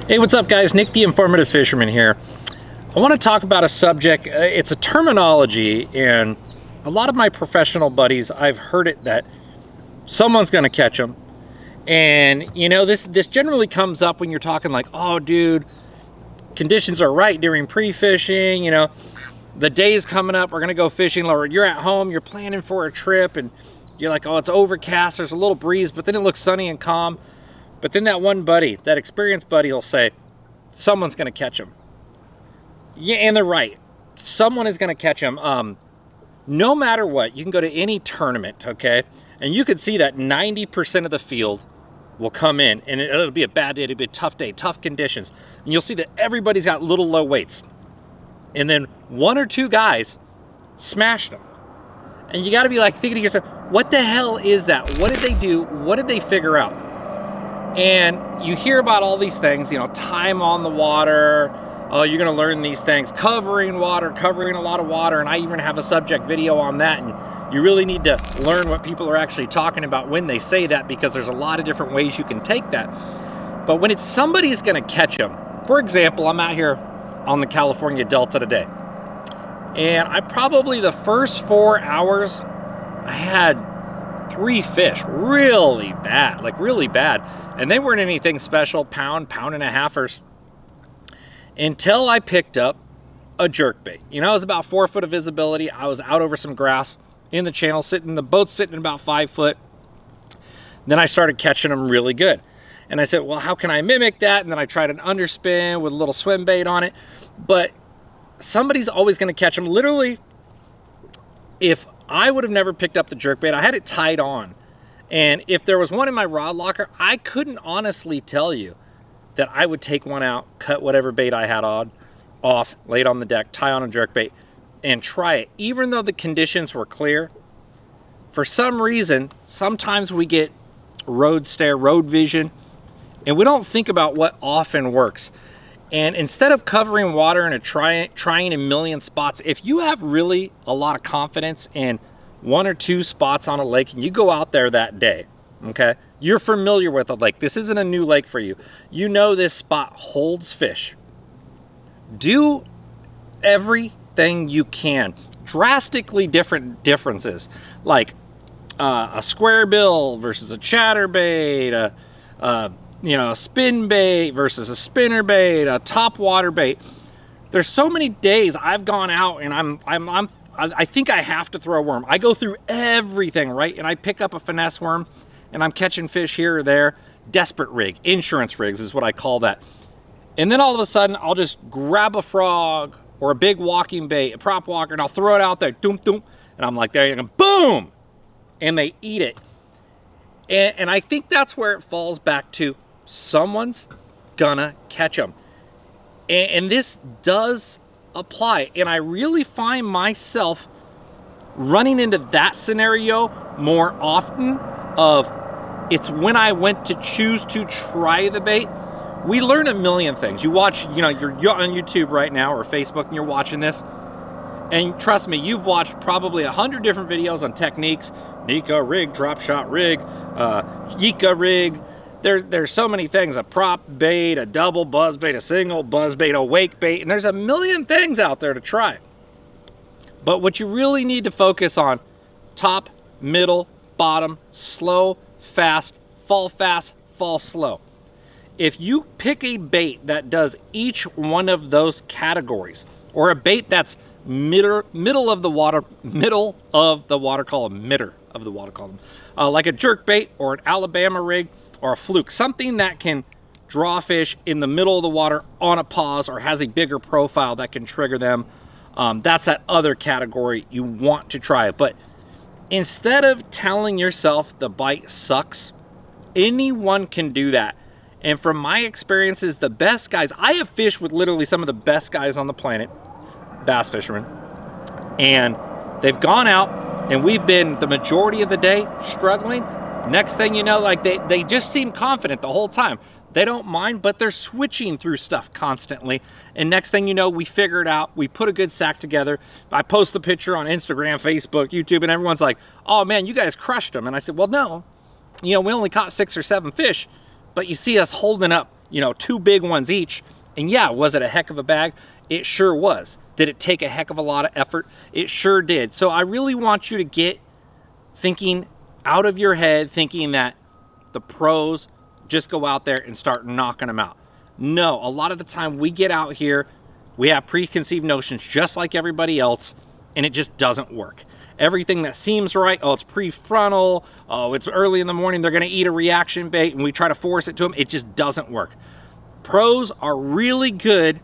Hey, what's up guys? Nick the Informative Fisherman here. I want to talk about a subject. It's a terminology, and a lot of my professional buddies, I've heard it that someone's going to catch them. And you know, this generally comes up when you're talking like, oh dude, conditions are right during pre-fishing, you know, the day's coming up, we're going to go fishing, or you're at home, you're planning for a trip, and you're like, oh, it's overcast, there's a little breeze, but then it looks sunny and calm. But then that one buddy, that experienced buddy, will say, someone's going to catch him. Yeah, and they're right. Someone is going to catch him. No matter what, you can go to any tournament, okay? And you can see that 90% of the field will come in, and it'll be a bad day, it'll be a tough day, tough conditions. And you'll see that everybody's got little low weights. And then one or two guys smashed them. And you got to be like thinking to yourself, what the hell is that? What did they do? What did they figure out? And you hear about all these things, you know, time on the water, you're going to learn these things, covering water, covering a lot of water, and I even have a subject video on that, and you really need to learn what people are actually talking about when they say that, because there's a lot of different ways you can take that. But when it's somebody's going to catch them, for example, I'm out here on the California Delta today, and I probably the first 4 hours, I had 3 fish, really bad, like really bad. And they weren't anything special, pound and a halfers, until I picked up a jerkbait. You know, it was about 4 foot of visibility. I was out over some grass in the channel, the boat's sitting about 5 foot. Then I started catching them really good. And I said, well, how can I mimic that? And then I tried an underspin with a little swim bait on it. But somebody's always going to catch them. Literally, if I would have never picked up the jerkbait, I had it tied on. And if there was one in my rod locker, I couldn't honestly tell you that I would take one out, cut whatever bait I had on, off, lay it on the deck, tie on a jerkbait, and try it. Even though the conditions were clear, for some reason, sometimes we get road stare, road vision, and we don't think about what often works. And instead of covering water and trying a million spots, if you have really a lot of confidence in 1 or 2 spots on a lake and you go out there that day, okay, you're familiar with the lake. This isn't a new lake for you. You know this spot holds fish. Do everything you can. Drastically different differences, like a square bill versus a chatterbait, you know, a spin bait versus a spinner bait, a top water bait. There's so many days I've gone out and I think I have to throw a worm. I go through everything, right? And I pick up a finesse worm and I'm catching fish here or there. Desperate rig, insurance rigs is what I call that. And then all of a sudden I'll just grab a frog or a big walking bait, a prop walker, and I'll throw it out there, doom, doom. And I'm like, there you go, boom! And they eat it. And I think that's where it falls back to. Someone's gonna catch them. And this does apply. And I really find myself running into that scenario more often of it's when I went to choose to try the bait. We learn a million things. You watch, you know, you're on YouTube right now or Facebook and you're watching this. And trust me, you've watched probably 100 different videos on techniques. Nika rig, drop shot rig, Yika rig. There's so many things, a prop bait, a double buzz bait, a single buzz bait, a wake bait, and there's a million things out there to try. But what you really need to focus on, top, middle, bottom, slow, fast, fall slow. If you pick a bait that does each one of those categories, or a bait that's middle of the water column, like a jerk bait or an Alabama rig, or a fluke, something that can draw fish in the middle of the water on a pause or has a bigger profile that can trigger them. That's that other category you want to try. But instead of telling yourself the bite sucks, anyone can do that. And from my experiences, the best guys, I have fished with literally some of the best guys on the planet, bass fishermen, and they've gone out and we've been the majority of the day struggling. Next thing you know, like they just seem confident the whole time. They don't mind, but they're switching through stuff constantly. And next thing you know, we figure it out. We put a good sack together. I post the picture on Instagram, Facebook, YouTube, and everyone's like, oh man, you guys crushed them. And I said, well, no, you know, we only caught 6 or 7 fish, but you see us holding up, you know, 2 big ones each. And yeah, was it a heck of a bag? It sure was. Did it take a heck of a lot of effort? It sure did. So I really want you to get thinking out of your head, thinking that the pros just go out there and start knocking them out. No, a lot of the time we get out here, we have preconceived notions just like everybody else, and it just doesn't work. Everything that seems right, oh, it's prefrontal, oh, it's early in the morning, they're gonna eat a reaction bait, and we try to force it to them, it just doesn't work. Pros are really good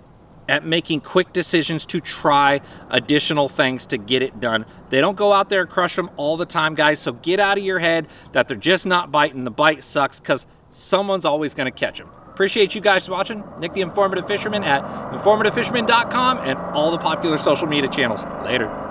at making quick decisions to try additional things to get it done. They don't go out there and crush them all the time, guys, so get out of your head that they're just not biting. The bite sucks, because someone's always gonna catch them. Appreciate you guys watching. Nick the Informative Fisherman at informativefisherman.com and all the popular social media channels. Later.